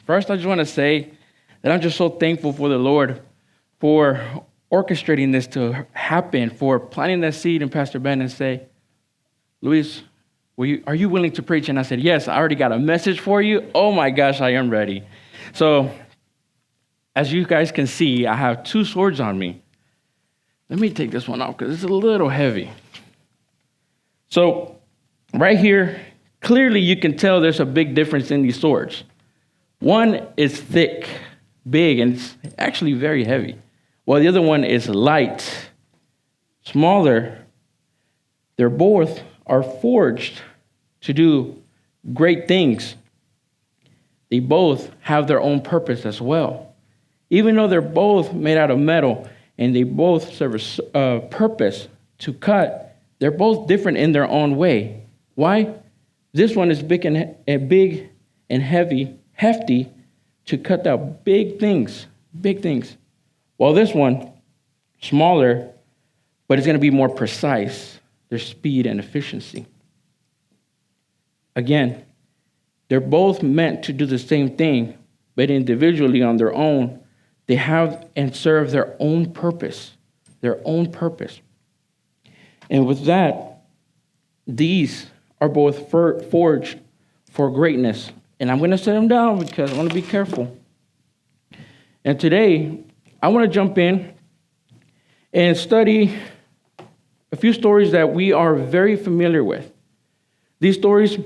First, I just want to say that I'm just so thankful for the Lord for orchestrating this to happen, for planting that seed in Pastor Ben and say, Luis, are you willing to preach? And I said, yes, I already got a message for you. Oh my gosh, I am ready. So, as you guys can see, I have two swords on me. Let me take this one off because it's a little heavy. So, right here, clearly you can tell there's a big difference in these swords. One is thick, big, and it's actually very heavy, while the other one is light, smaller. They're both are forged to do great things. They both have their own purpose as well. Even though they're both made out of metal and they both serve a purpose to cut, they're both different in their own way. Why? This one is big and hefty to cut out big things, while this one, smaller, but it's going to be more precise. There's speed and efficiency. Again, they're both meant to do the same thing, but individually on their own, they have and serve their own purpose. And with that, these are both forged for greatness. And I'm going to set them down because I want to be careful. And today, I want to jump in and study a few stories that we are very familiar with. These stories,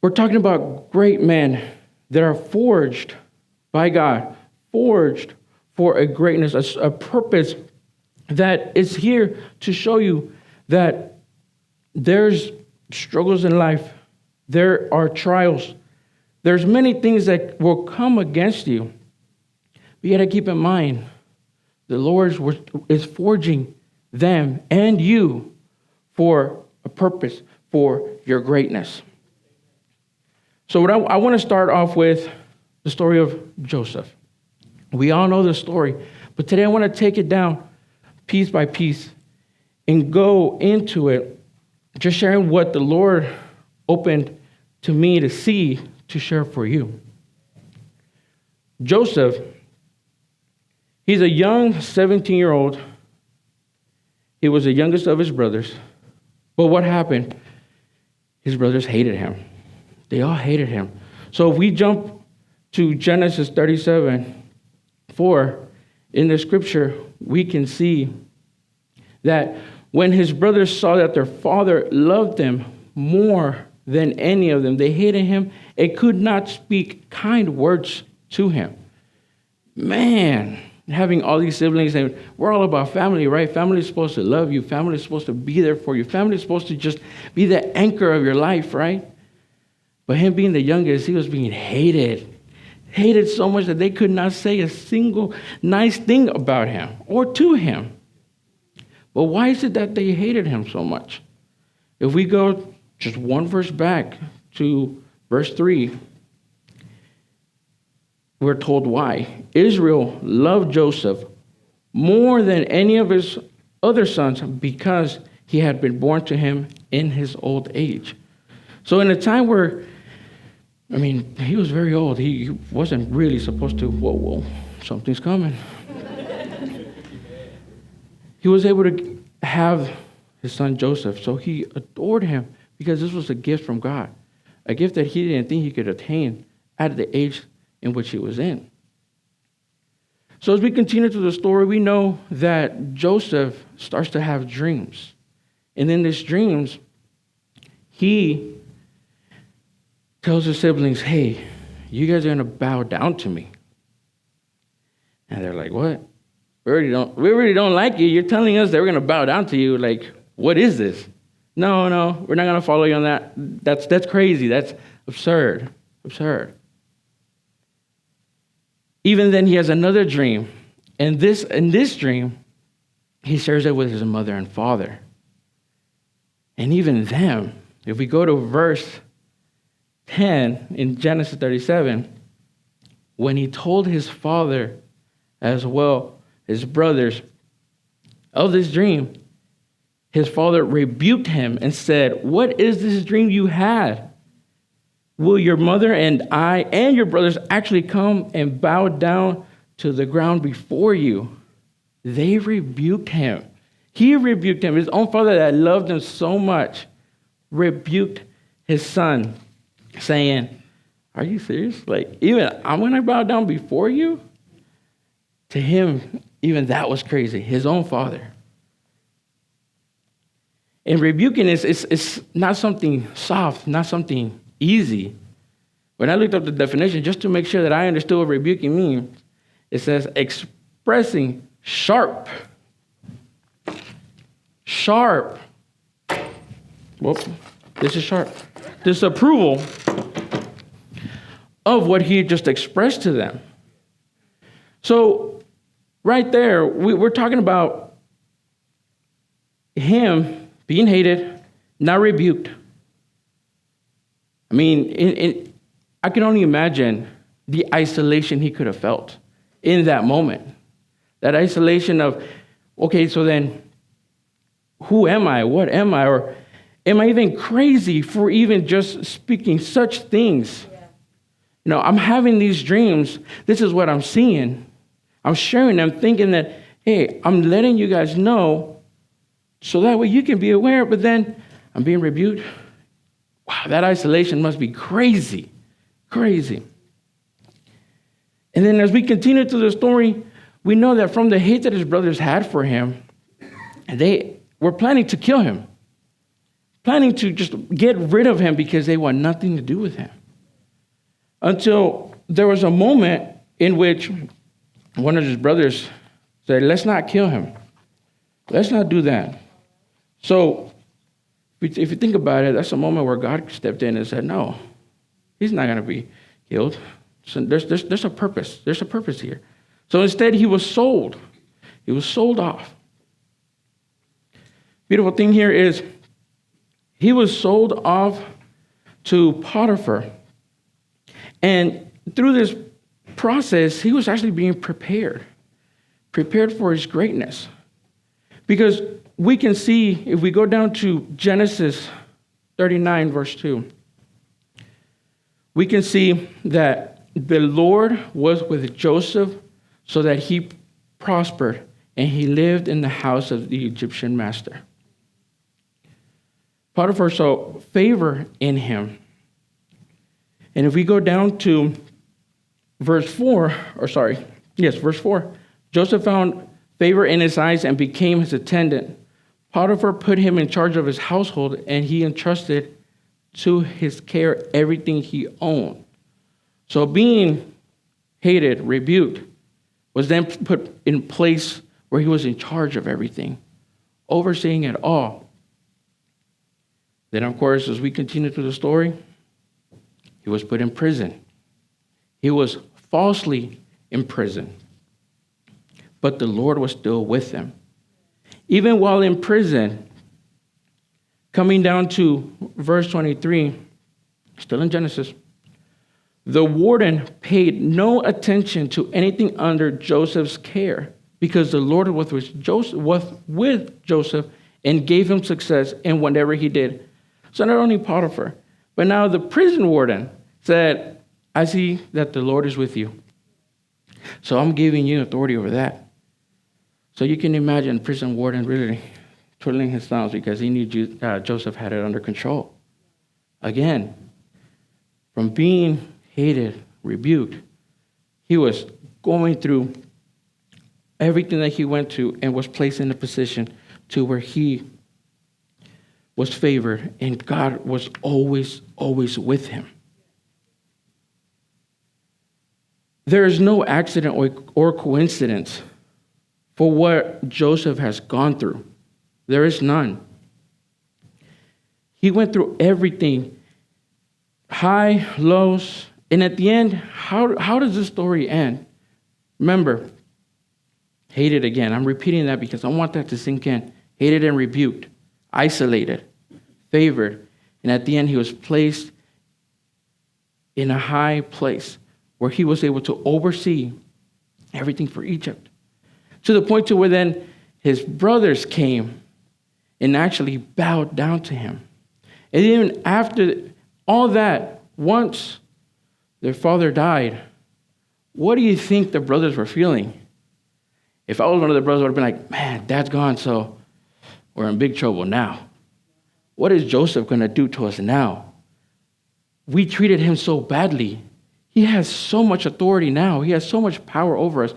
we're talking about great men that are forged by God, forged for a greatness, a purpose that is here to show you that there's struggles in life, there are trials, there's many things that will come against you. But you got to keep in mind, the Lord is forging them and you for a purpose, for your greatness. So I want to start off with the story of Joseph. We all know the story, but today I want to take it down piece by piece and go into it, just sharing what the Lord opened to me to see, to share for you. Joseph, he's a young 17-year-old. He was the youngest of his brothers. But what happened? His brothers hated him. They all hated him. So if we jump to Genesis 37:4, in the scripture, we can see that when his brothers saw that their father loved them more than any of them, they hated him and could not speak kind words to him. Man, having all these siblings, and we're all about family, right? Family is supposed to love you. Family is supposed to be there for you. Family is supposed to just be the anchor of your life, right? But him being the youngest, he was being hated so much that they could not say a single nice thing about him or to him. But why is it that they hated him so much? If we go just one verse back to verse 3, we're told why. Israel loved Joseph more than any of his other sons because he had been born to him in his old age. So in a time where, he was very old. He wasn't really supposed to, whoa, something's coming. He was able to have his son Joseph, so he adored him because this was a gift from God, a gift that he didn't think he could attain at the age in which he was in. So as we continue through the story, we know that Joseph starts to have dreams. And in these dreams, he tells his siblings, hey, you guys are going to bow down to me. And they're like, what? We really don't like you. You're telling us that we're going to bow down to you. Like, what is this? No, we're not going to follow you on that. That's crazy. That's absurd. Even then, he has another dream. And in this dream, he shares it with his mother and father. And even them, if we go to verse 10 in Genesis 37, when he told his father as well, his brothers, of this dream, his father rebuked him and said, what is this dream you had? will your mother and I and your brothers actually come and bow down to the ground before you? They rebuked him. He rebuked him. His own father that loved him so much rebuked his son, saying, are you serious? Like, even I'm going to bow down before you? To him, even that was crazy. His own father. And rebuking is not something soft, not something easy. When I looked up the definition, just to make sure that I understood what rebuking means, it says expressing sharp. Whoop, this is sharp. Disapproval of what he just expressed to them. So right there, we're talking about him being hated, not rebuked. I mean, I can only imagine the isolation he could have felt in that moment. That isolation of, okay, so then who am I? What am I? Or am I even crazy for even just speaking such things? Yeah. You know, I'm having these dreams. This is what I'm seeing. I'm sharing them thinking that, hey, I'm letting you guys know so that way you can be aware, but then I'm being rebuked. Wow, that isolation must be crazy, crazy. And then as we continue to the story, we know that from the hate that his brothers had for him, they were planning to kill him, planning to just get rid of him because they want nothing to do with him. Until there was a moment in which one of his brothers said, let's not kill him. Let's not do that. So if you think about it, that's a moment where God stepped in and said, no, he's not going to be killed. So there's a purpose. There's a purpose here. So instead, he was sold. He was sold off. Beautiful thing here is he was sold off to Potiphar. And through this process, he was actually being prepared for his greatness. Because we can see, if we go down to Genesis 39, verse 2, we can see that the Lord was with Joseph so that he prospered and he lived in the house of the Egyptian master. Potiphar saw favor in him. And if we go down to verse 4, Joseph found favor in his eyes and became his attendant. Potiphar put him in charge of his household, and he entrusted to his care everything he owned. So being hated, rebuked, was then put in place where he was in charge of everything, overseeing it all. Then, of course, as we continue through the story, he was put in prison. He was falsely imprisoned, but the Lord was still with him. Even while in prison, coming down to verse 23, still in Genesis, the warden paid no attention to anything under Joseph's care because the Lord was with Joseph and gave him success in whatever he did. So not only Potiphar, but now the prison warden said, I see that the Lord is with you. So I'm giving you authority over that. So you can imagine prison warden really twiddling his thumbs because he knew Joseph had it under control. Again, from being hated, rebuked, he was going through everything that he went to and was placed in a position to where he was favored and God was always, always with him. There is no accident or coincidence for what Joseph has gone through. There is none. He went through everything, high, lows, and at the end, how does this story end? Remember, hated again. I'm repeating that because I want that to sink in. Hated and rebuked, isolated, favored, and at the end, he was placed in a high place where he was able to oversee everything for Egypt. To the point to where then his brothers came and actually bowed down to him. And even after all that, once their father died, what do you think the brothers were feeling? If I was one of the brothers, I would have been like, man, Dad's gone, so we're in big trouble now. What is Joseph going to do to us now? We treated him so badly. He has so much authority now. He has so much power over us.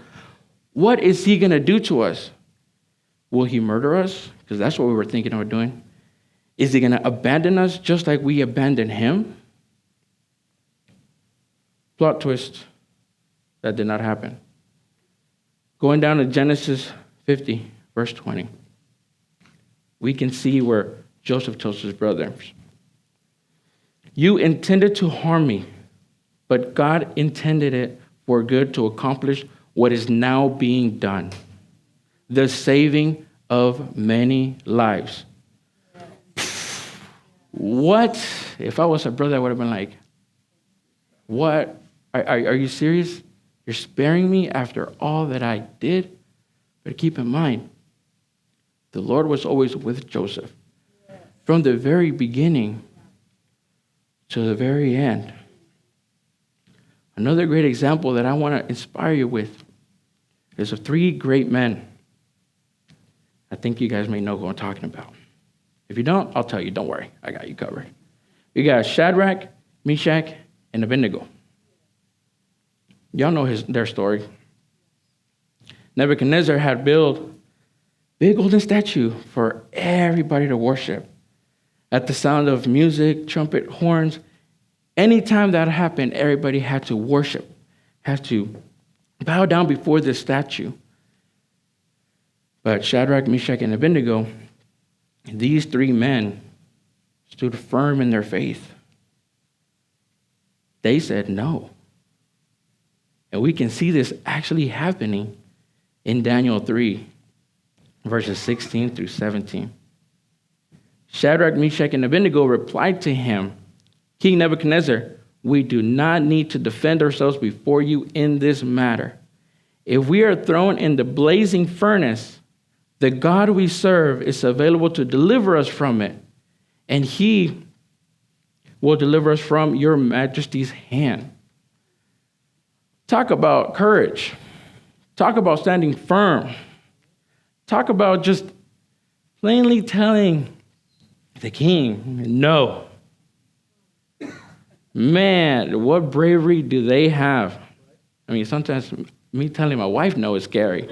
What is he going to do to us? Will he murder us? Because that's what we were thinking of doing. Is he going to abandon us just like we abandoned him? Plot twist. That did not happen. Going down to Genesis 50, verse 20. We can see where Joseph tells his brothers, you intended to harm me, but God intended it for good to accomplish what is now being done, the saving of many lives. What? If I was a brother, I would have been like, what? Are you serious? You're sparing me after all that I did? But keep in mind, the Lord was always with Joseph. From the very beginning to the very end. Another great example that I want to inspire you with is of three great men. I think you guys may know who I'm talking about. If you don't, I'll tell you. Don't worry. I got you covered. We got Shadrach, Meshach, and Abednego. Y'all know their story. Nebuchadnezzar had built a big golden statue for everybody to worship. At the sound of music, trumpet, horns, anytime that happened, everybody had to worship, had to bow down before this statue. But Shadrach, Meshach, and Abednego, these three men stood firm in their faith. They said no. And we can see this actually happening in Daniel 3, verses 16 through 17. Shadrach, Meshach, and Abednego replied to him, King Nebuchadnezzar, we do not need to defend ourselves before you in this matter. If we are thrown in the blazing furnace, the God we serve is available to deliver us from it, and he will deliver us from your majesty's hand. Talk about courage. Talk about standing firm. Talk about just plainly telling the king, no. Man, what bravery do they have? I mean, sometimes me telling my wife no is scary,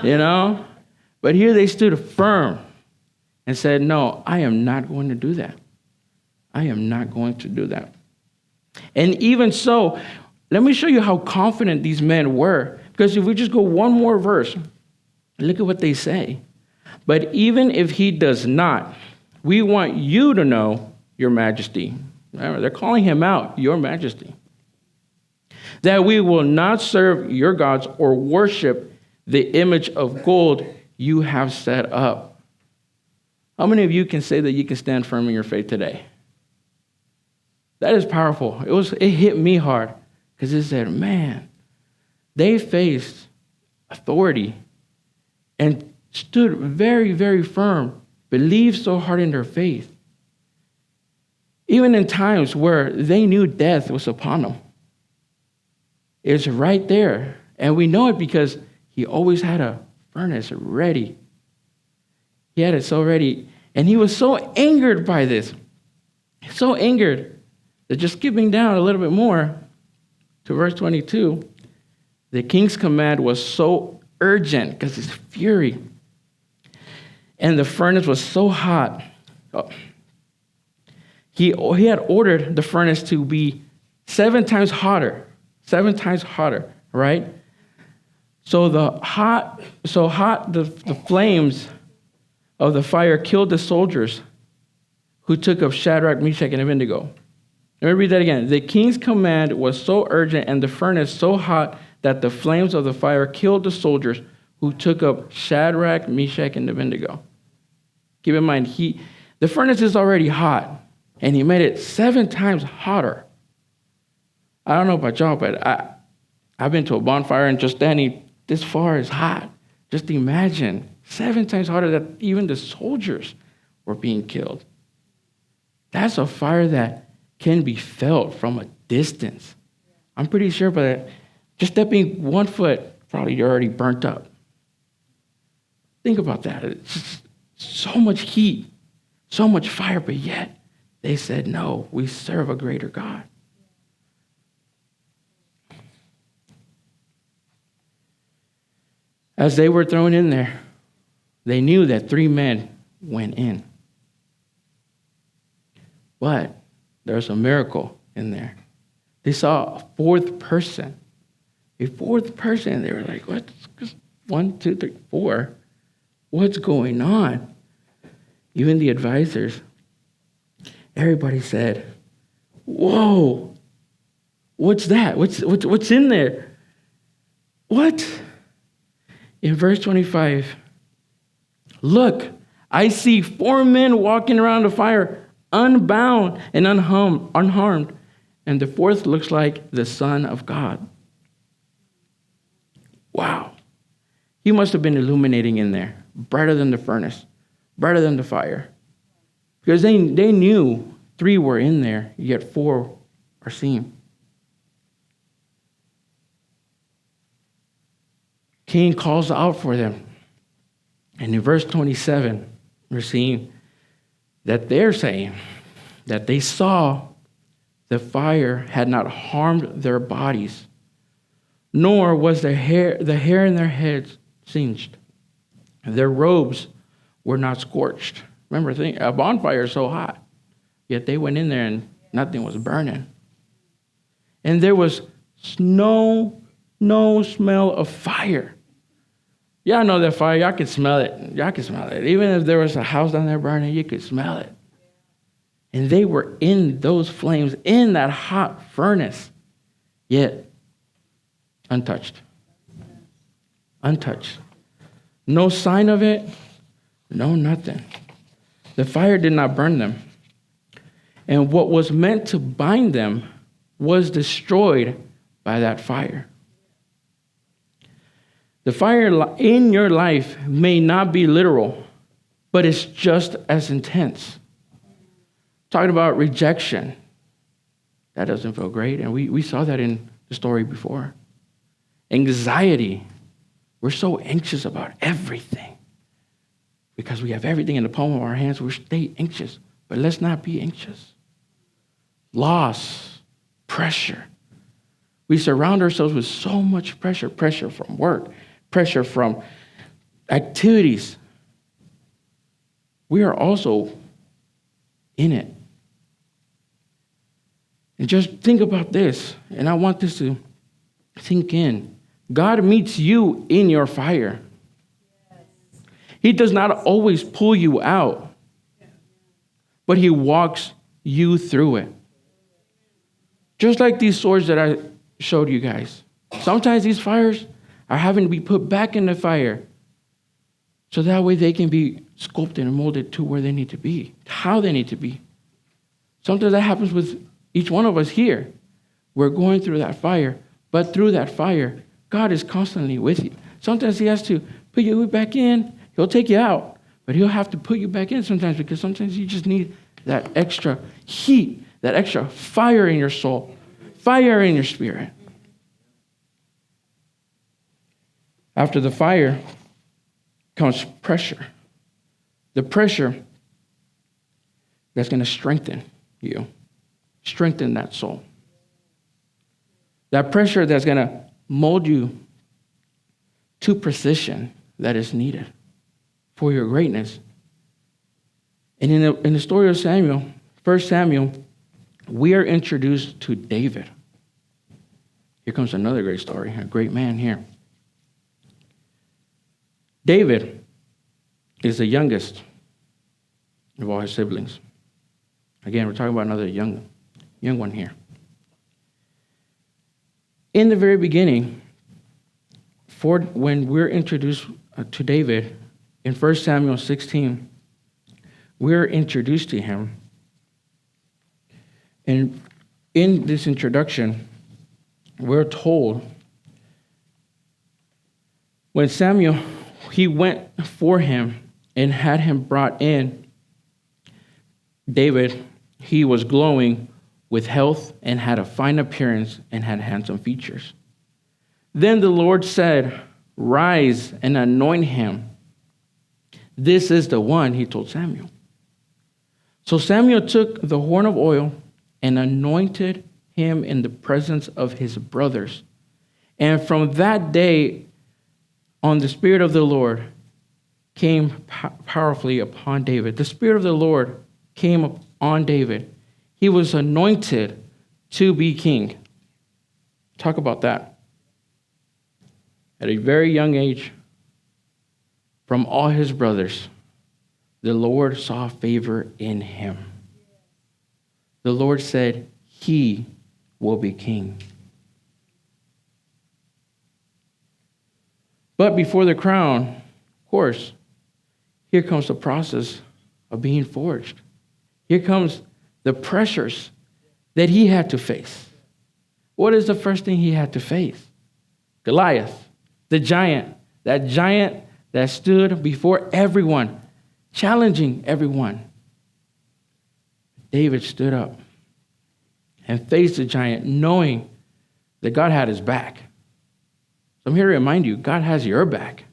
you know? But here they stood firm and said, no, I am not going to do that. I am not going to do that. And even so, let me show you how confident these men were. Because if we just go one more verse, look at what they say. But even if he does not, we want you to know, Your Majesty. Remember, they're calling him out, Your Majesty. That we will not serve your gods or worship the image of gold you have set up. How many of you can say that you can stand firm in your faith today? That is powerful. It hit me hard because it said, man, they faced authority and stood very, very firm, believed so hard in their faith. Even in times where they knew death was upon them. It's right there. And we know it because he always had a furnace ready. He had it so ready. And he was so angered by this. So angered that just skipping down a little bit more to verse 22, the king's command was so urgent because his fury. And the furnace was so hot. He had ordered the furnace to be 7 times hotter. 7 times hotter, right? So the flames of the fire killed the soldiers who took up Shadrach, Meshach, and Abednego. Let me read that again. The king's command was so urgent and the furnace so hot that the flames of the fire killed the soldiers who took up Shadrach, Meshach, and Abednego. Keep in mind, the furnace is already hot, and he made it 7 times hotter. I don't know about y'all, but I've been to a bonfire and just standing this far is hot. Just imagine, 7 times hotter that even the soldiers were being killed. That's a fire that can be felt from a distance. I'm pretty sure, but just stepping 1 foot, probably you're already burnt up. Think about that. It's just so much heat, so much fire, but yet they said, no, we serve a greater God. As they were thrown in there, they knew that 3 men went in. But there's a miracle in there. They saw a 4th person. A 4th person. They were like, what? 1, 2, 3, 4. What's going on? Even the advisors, everybody said, whoa, what's that? What's in there? What? In verse 25, look, I see 4 men walking around the fire, unbound and unharmed, and the 4th looks like the Son of God. Wow. He must have been illuminating in there, brighter than the furnace, brighter than the fire. Because they knew 3 were in there, yet 4 are seen. King calls out for them. And in verse 27, we're seeing that they're saying that they saw the fire had not harmed their bodies, nor was the hair in their heads singed. Their robes were not scorched. Remember, a bonfire is so hot, yet they went in there and nothing was burning. And there was no smell of fire. Y'all know that fire. Y'all can smell it. Y'all can smell it. Even if there was a house down there burning, you could smell it. And they were in those flames, in that hot furnace, yet untouched. Untouched. No sign of it. No nothing. The fire did not burn them. And what was meant to bind them was destroyed by that fire. The fire in your life may not be literal, but it's just as intense. Talking about rejection. That doesn't feel great. And we saw that in the story before. Anxiety. We're so anxious about everything. Because we have everything in the palm of our hands, we stay anxious. But let's not be anxious. Loss. Pressure. We surround ourselves with so much pressure. Pressure from work. Pressure from activities. We are also in it. And just think about this, and I want this to sink in. God meets you in your fire. He does not always pull you out, but he walks you through it. Just like these swords that I showed you guys. Sometimes these fires are having to be put back in the fire so that way they can be sculpted and molded to where they need to be, how they need to be. Sometimes that happens with each one of us here. We're going through that fire, but through that fire, God is constantly with you. Sometimes he has to put you back in. He'll take you out, but he'll have to put you back in sometimes because sometimes you just need that extra heat, that extra fire in your soul, fire in your spirit. After the fire comes pressure. The pressure that's going to strengthen you, strengthen that soul. That pressure that's going to mold you to precision that is needed for your greatness. And in the story of Samuel, 1 Samuel, we are introduced to David. Here comes another great story, a great man here. David is the youngest of all his siblings. Again, we're talking about another young one here. In the very beginning, when we're introduced to David in 1 Samuel 16, we're introduced to him. And in this introduction, we're told when Samuel, he went for him and had him brought in, David, he was glowing with health and had a fine appearance and had handsome features. Then the Lord said, "Rise and anoint him. This is the one," he told Samuel. So Samuel took the horn of oil and anointed him in the presence of his brothers. And from that day on, the Spirit of the Lord came powerfully upon David. The Spirit of the Lord came upon David. He was anointed to be king. Talk about that. At a very young age, from all his brothers, the Lord saw favor in him. The Lord said, "He will be king." But before the crown, of course, here comes the process of being forged. Here comes the pressures that he had to face. What is the first thing he had to face? Goliath, the giant, that stood before everyone, challenging everyone. David stood up and faced the giant, knowing that God had his back. So I'm here to remind you, God has your back.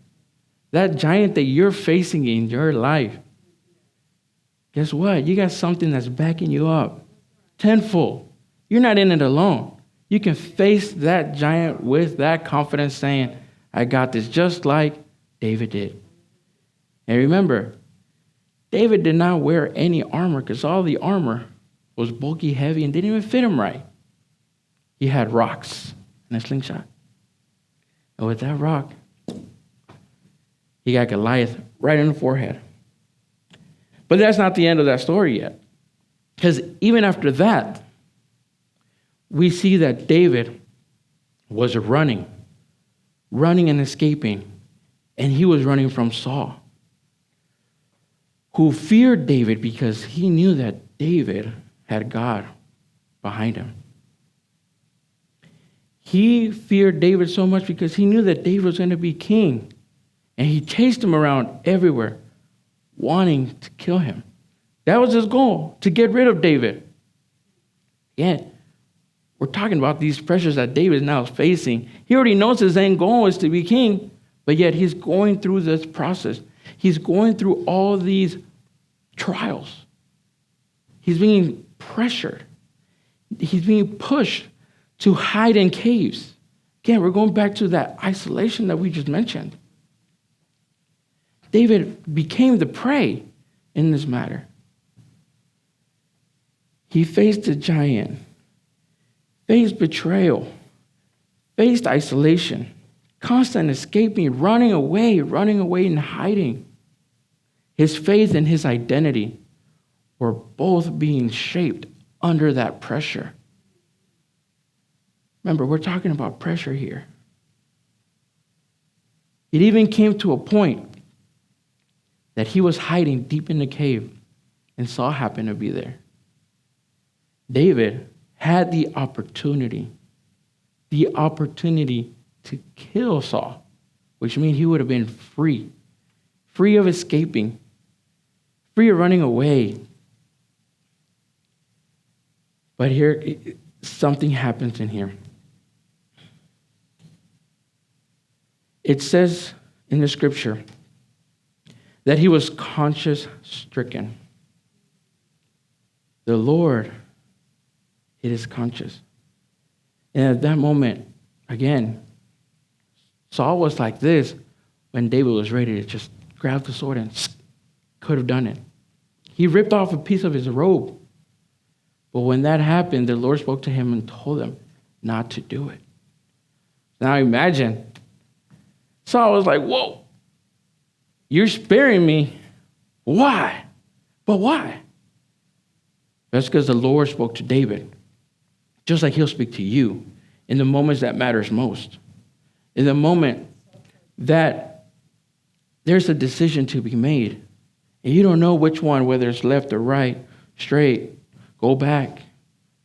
That giant that you're facing in your life, guess what? You got something that's backing you up tenfold. You're not in it alone. You can face that giant with that confidence, saying, "I got this," just like David did. And remember, David did not wear any armor because all the armor was bulky, heavy, and didn't even fit him right. He had rocks and a slingshot. And with that rock, he got Goliath right in the forehead. But that's not the end of that story yet. Because even after that, we see that David was running and escaping. And he was running from Saul, who feared David because he knew that David had God behind him. He feared David so much because he knew that David was going to be king. And he chased him around everywhere, wanting to kill him. That was his goal, to get rid of David. Again, we're talking about these pressures that David is now facing. He already knows his end goal is to be king, but yet he's going through this process. He's going through all these trials. He's being pressured. He's being pushed to hide in caves. Again, we're going back to that isolation that we just mentioned. David became the prey in this matter. He faced a giant, faced betrayal, faced isolation, constant escaping, running away and hiding. His faith and his identity were both being shaped under that pressure. Remember, we're talking about pressure here. It even came to a point that he was hiding deep in the cave, and Saul happened to be there. David had the opportunity to kill Saul, which means he would have been free of escaping, free of running away. But here, something happens in here. It says in the scripture that he was conscience-stricken. The Lord hit his conscience. And at that moment, again, Saul was like this when David was ready to just grab the sword and could have done it. He ripped off a piece of his robe. But when that happened, the Lord spoke to him and told him not to do it. Now imagine, Saul was like, "Whoa, you're sparing me. Why? But why?" That's because the Lord spoke to David, just like he'll speak to you in the moments that matters most. In the moment that there's a decision to be made, and you don't know which one, whether it's left or right, straight, go back.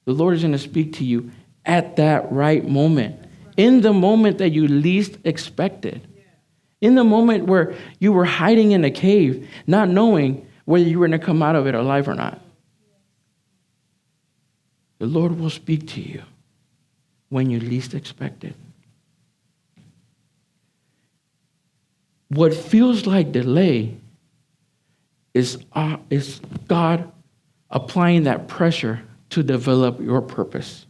The Lord is going to speak to you at that right moment, in the moment that you least expected, in the moment where you were hiding in a cave, not knowing whether you were going to come out of it alive or not. the Lord will speak to you when you least expect it. What feels like delay is God applying that pressure to develop your purpose.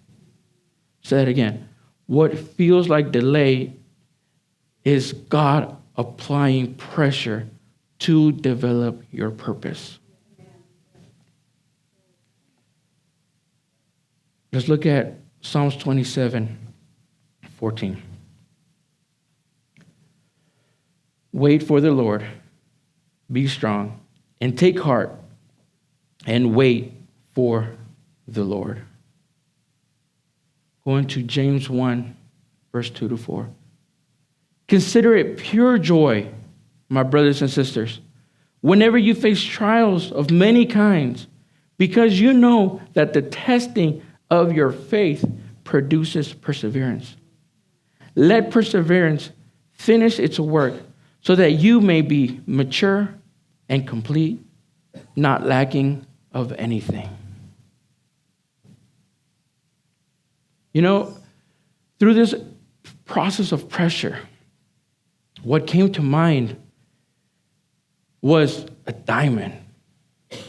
Say it again. What feels like delay is God applying pressure to develop your purpose. Let's look at Psalms 27:14. Wait for the Lord, be strong, and take heart, and wait for the Lord. Going to James 1, verse 2-4. Consider it pure joy, my brothers and sisters, whenever you face trials of many kinds, because you know that the testing of your faith produces perseverance. Let perseverance finish its work so that you may be mature and complete, not lacking of anything. You know, through this process of pressure, what came to mind was a diamond.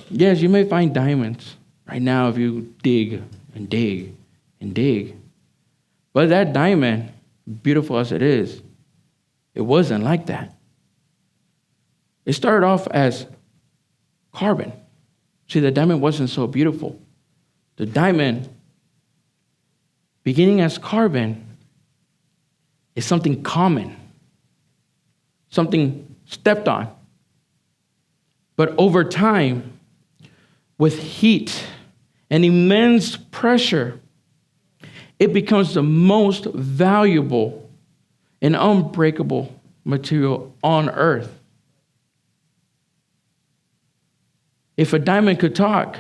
Yes, you may find diamonds right now if you dig and dig and dig. But that diamond, beautiful as it is, it wasn't like that. It started off as carbon. See, the diamond wasn't so beautiful. The diamond, beginning as carbon, is something common, something stepped on. But over time, with heat and immense pressure, it becomes the most valuable and unbreakable material on earth. If a diamond could talk,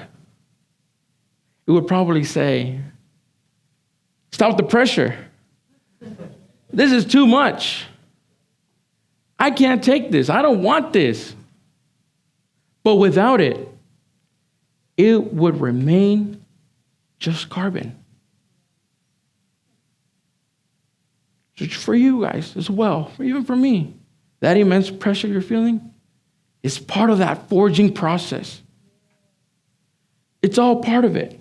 it would probably say, "Stop the pressure. This is too much. I can't take this. I don't want this." But without it, it would remain just carbon. So for you guys as well, even for me, that immense pressure you're feeling is part of that forging process. It's all part of it.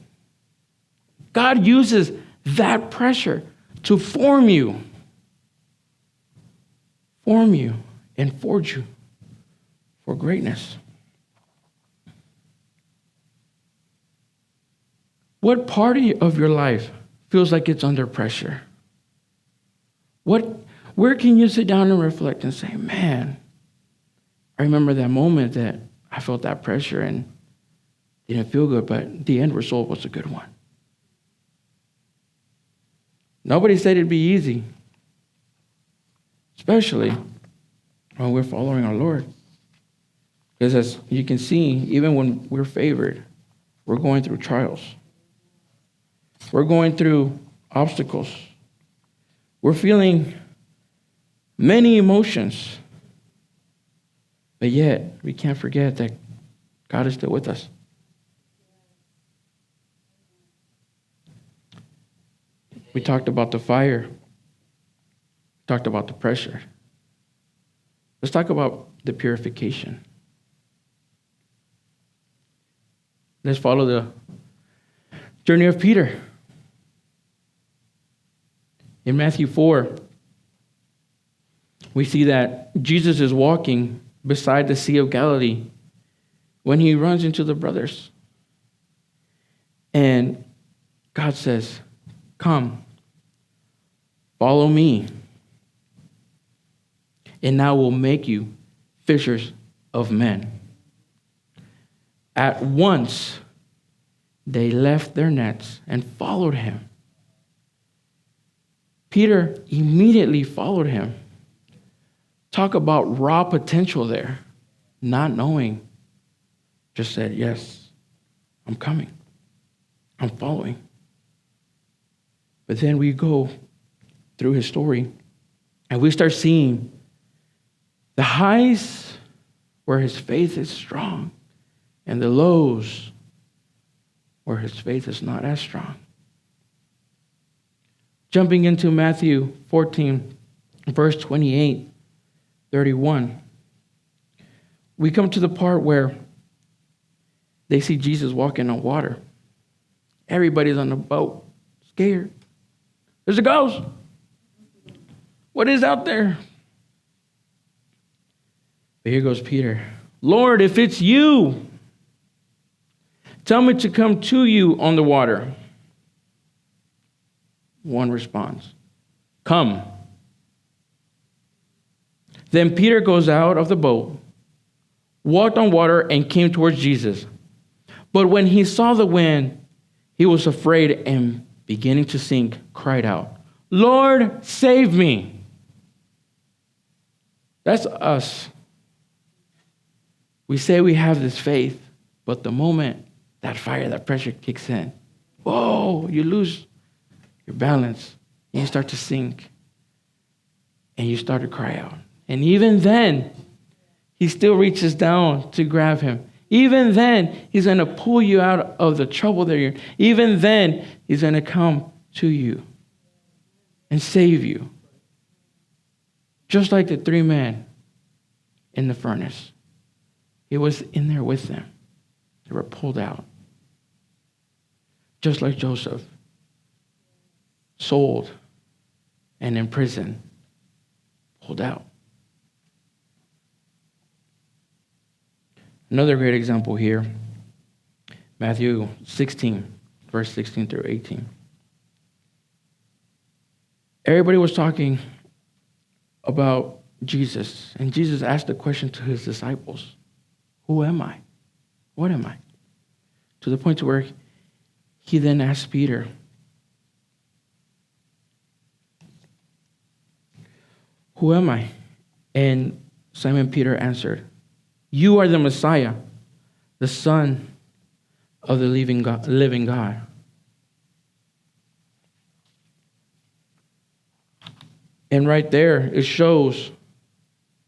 God uses that pressure to form you and forge you for greatness. What part of your life feels like it's under pressure? Where can you sit down and reflect and say, "Man, I remember that moment that I felt that pressure and didn't feel good, but the end result was a good one." Nobody said it'd be easy, especially when we're following our Lord. Because as you can see, even when we're favored, we're going through trials. We're going through obstacles. We're feeling many emotions. But yet, we can't forget that God is still with us. We talked about the fire. We talked about the pressure. Let's talk about the purification. Let's follow the journey of Peter. In Matthew 4, we see that Jesus is walking beside the Sea of Galilee when he runs into the brothers. And God says, "Come, follow me, and I will make you fishers of men." At once, they left their nets and followed him. Peter immediately followed him. Talk about raw potential there. Not knowing, just said, "Yes, I'm coming. I'm following." But then we go through his story and we start seeing the highs where his faith is strong and the lows where his faith is not as strong. Jumping into Matthew 14, verse 28, 31. We come to the part where they see Jesus walking on water. Everybody's on the boat, scared. There's a ghost. What is out there? But here goes Peter. Lord, if it's you, tell me to come to you on the water. One responds, come. Then Peter goes out of the boat, walked on water, and came towards Jesus. But when he saw the wind, he was afraid and, beginning to sink, cried out, Lord, save me. That's us. We say we have this faith, but the moment that fire, that pressure kicks in, whoa, you lose your balance, and you start to sink, and you start to cry out. And even then, he still reaches down to grab him. Even then, he's going to pull you out of the trouble that you're in. Even then, he's going to come to you and save you. Just like the three men in the furnace. He was in there with them. They were pulled out. Just like Joseph, sold and in prison, pulled out. Another great example here, Matthew 16, verse 16 through 18. Everybody was talking about Jesus, and Jesus asked a question to his disciples. Who am I? What am I? To the point to where he then asked Peter, who am I? And Simon Peter answered, you are the Messiah, the Son of the living God. And right there, it shows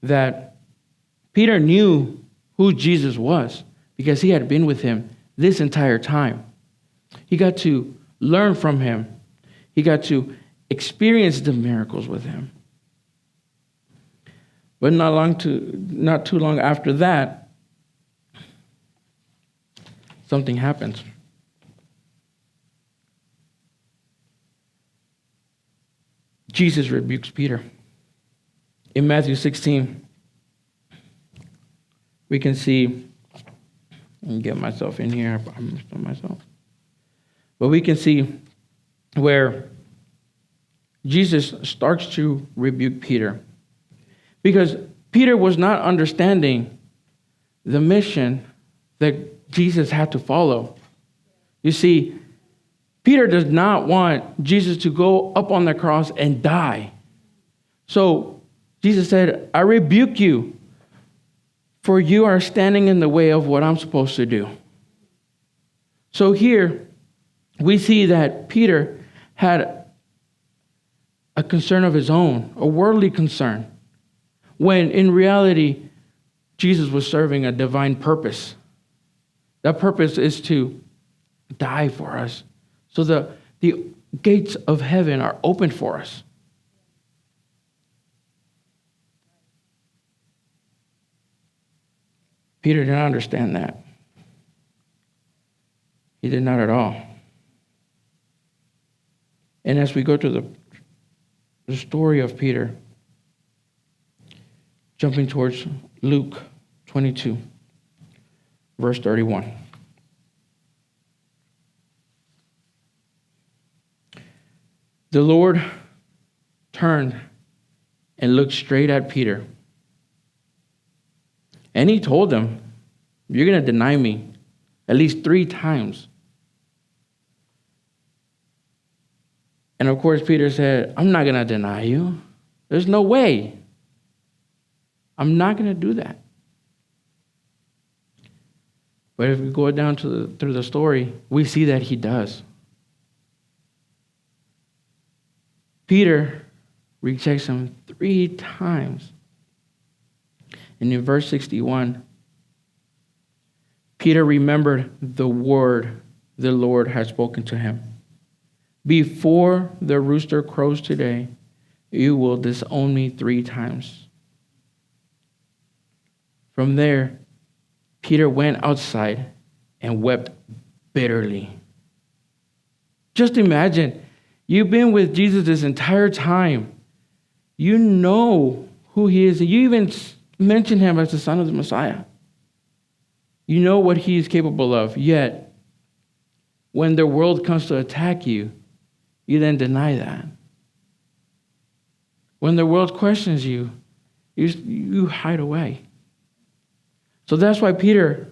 that Peter knew who Jesus was because he had been with him this entire time. He got to learn from him. He got to experience the miracles with him. But not too long after that, something happens. Jesus rebukes Peter. In Matthew 16, we can see, and get myself in here, I'm still myself. But we can see where Jesus starts to rebuke Peter. Because Peter was not understanding the mission that Jesus had to follow. You see, Peter does not want Jesus to go up on the cross and die. So Jesus said, I rebuke you, for you are standing in the way of what I'm supposed to do. So here we see that Peter had a concern of his own, a worldly concern, when in reality, Jesus was serving a divine purpose. That purpose is to die for us, so the gates of heaven are open for us. Peter did not understand that. He did not at all. And as we go to the story of Peter, jumping towards Luke 22, verse 31. The Lord turned and looked straight at Peter. And he told him, you're going to deny me at least 3 times. And of course, Peter said, I'm not going to deny you. There's no way. I'm not going to do that. But if we go down through the story, we see that he does. Peter rejects him 3 times. And in verse 61, Peter remembered the word the Lord had spoken to him. before the rooster crows today, you will disown me 3 times. From there, Peter went outside and wept bitterly. Just imagine, you've been with Jesus this entire time. You know who he is. You even mention him as the Son of the Messiah. You know what he is capable of. Yet, when the world comes to attack you, you then deny that. When the world questions you, you hide away. So that's why Peter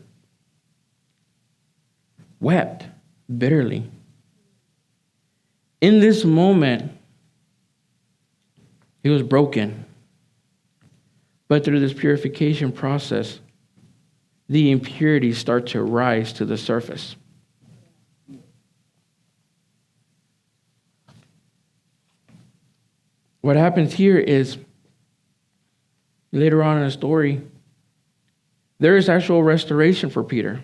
wept bitterly. In this moment, he was broken. But through this purification process, the impurities start to rise to the surface. What happens here is, later on in the story, there is actual restoration for Peter.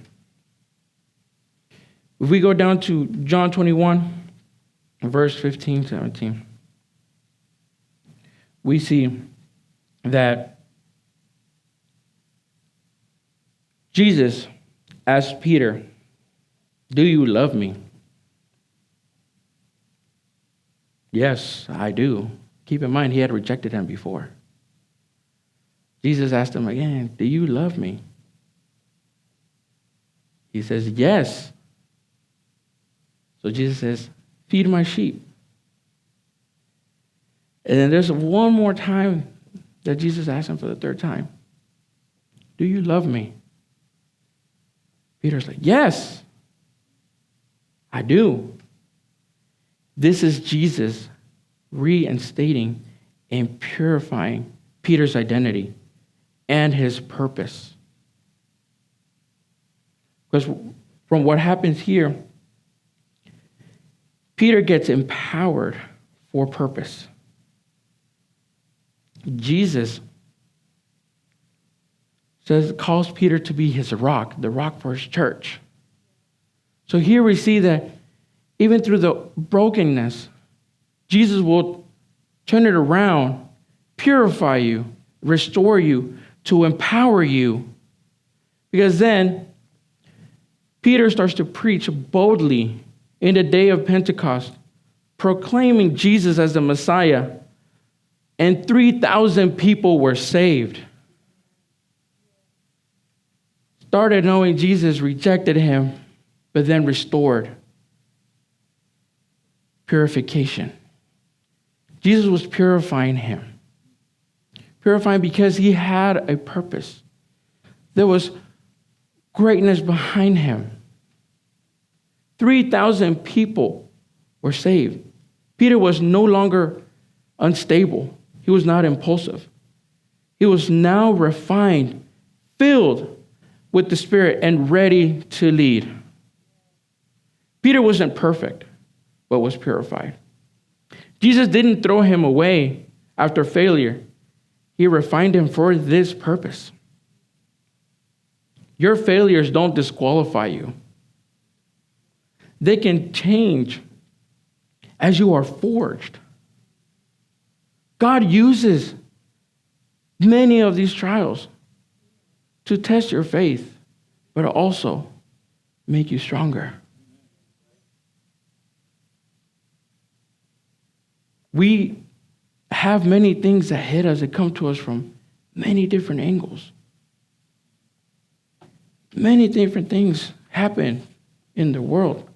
If we go down to John 21, verse 15, 17, we see that Jesus asked Peter, "Do you love me?" "Yes, I do." Keep in mind, he had rejected him before. Jesus asked him again, "Do you love me?" He says, "Yes." So Jesus says, "Feed my sheep." And then there's one more time that Jesus asked him for the 3rd time, "Do you love me?" Peter's like, "Yes, I do." This is Jesus reinstating and purifying Peter's identity and his purpose. Because from what happens here, Peter gets empowered for purpose. Jesus calls Peter to be his rock, the rock for his church. So here we see that even through the brokenness, Jesus will turn it around, purify you, restore you, to empower you. Because then Peter starts to preach boldly in the day of Pentecost, proclaiming Jesus as the Messiah, and 3,000 people were saved. Started knowing Jesus, rejected him, but then restored. Purification. Jesus was purifying him. Purifying because he had a purpose. There was greatness behind him. 3,000 people were saved. Peter was no longer unstable. He was not impulsive. He was now refined, filled with the Spirit, and ready to lead. Peter wasn't perfect, but was purified. Jesus didn't throw him away after failure. He refined him for this purpose. Your failures don't disqualify you. They can change as you are forged. God uses many of these trials to test your faith, but also make you stronger. We have many things that hit us, that come to us from many different angles. Many different things happen in the world.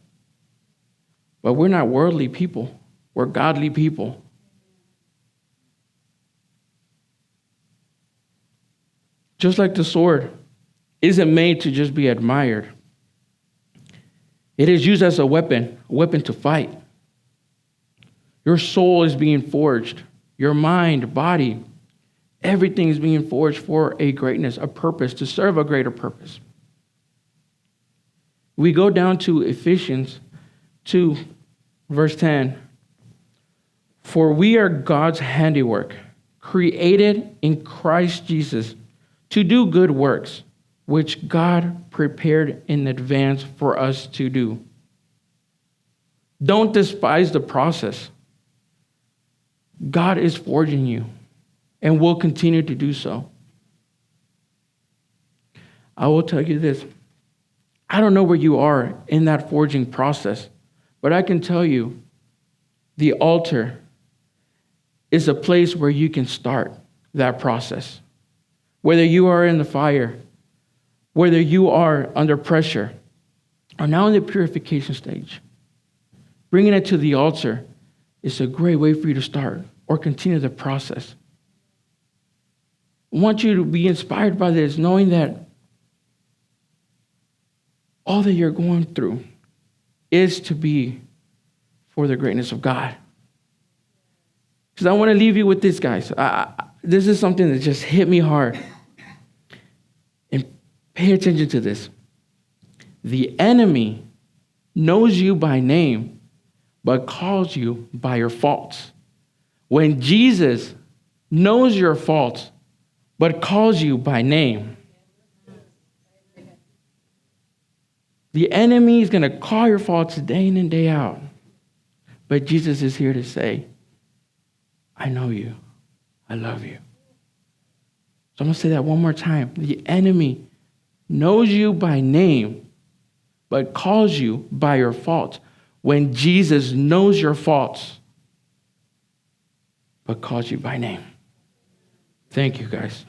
But we're not worldly people. We're godly people. Just like the sword isn't made to just be admired. It is used as a weapon to fight. Your soul is being forged. Your mind, body, everything is being forged for a greatness, a purpose, to serve a greater purpose. We go down to Ephesians 2, verse 10. For we are God's handiwork, created in Christ Jesus to do good works, which God prepared in advance for us to do. Don't despise the process. God is forging you and will continue to do so. I will tell you this. I don't know where you are in that forging process, but I can tell you the altar is a place where you can start that process. Whether you are in the fire, whether you are under pressure, or now in the purification stage, bringing it to the altar is a great way for you to start or continue the process. I want you to be inspired by this, knowing that all that you're going through is to be for the greatness of God. Because I want to leave you with this, guys. This is something that just hit me hard. And pay attention to this. The enemy knows you by name, but calls you by your faults. When Jesus knows your faults, but calls you by name, the enemy is going to call your faults day in and day out. But Jesus is here to say, I know you. I love you. So I'm going to say that one more time. The enemy knows you by name, but calls you by your faults. When Jesus knows your faults, but calls you by name. Thank you, guys.